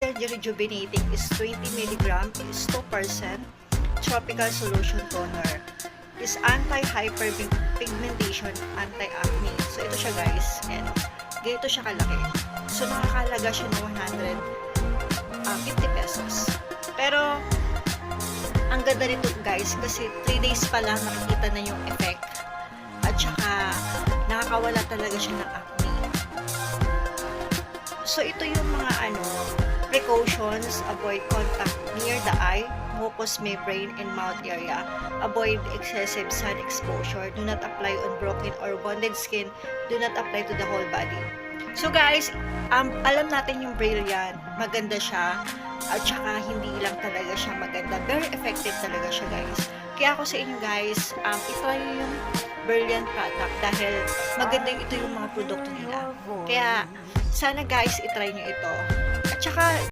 Energy Rejuvenating is 20 mg, is 2%. Tropical Solution Toner is anti-hyperpigmentation, anti-acne. So, ito siya guys. And, ganito siya kalaki. So, nakakalaga siya ng 150 pesos. Pero, ang ganda nito guys kasi 3 days pa lang nakikita na yung effect. At saka, nakakawala talaga siya ng acne. So, ito yung mga precautions. Avoid contact near the eye, mucous membrane, and mouth area. Avoid excessive sun exposure. Do not apply on broken or bonded skin. Do not apply to the whole body. So guys, alam natin yung Brilliant. Maganda siya. At saka, hindi lang talaga siya maganda. Very effective talaga siya guys. Kaya ako sa inyo guys, itry yung Brilliant product dahil maganda ito yung mga produkto nila. Kaya, sana guys, itry nyo ito. At saka,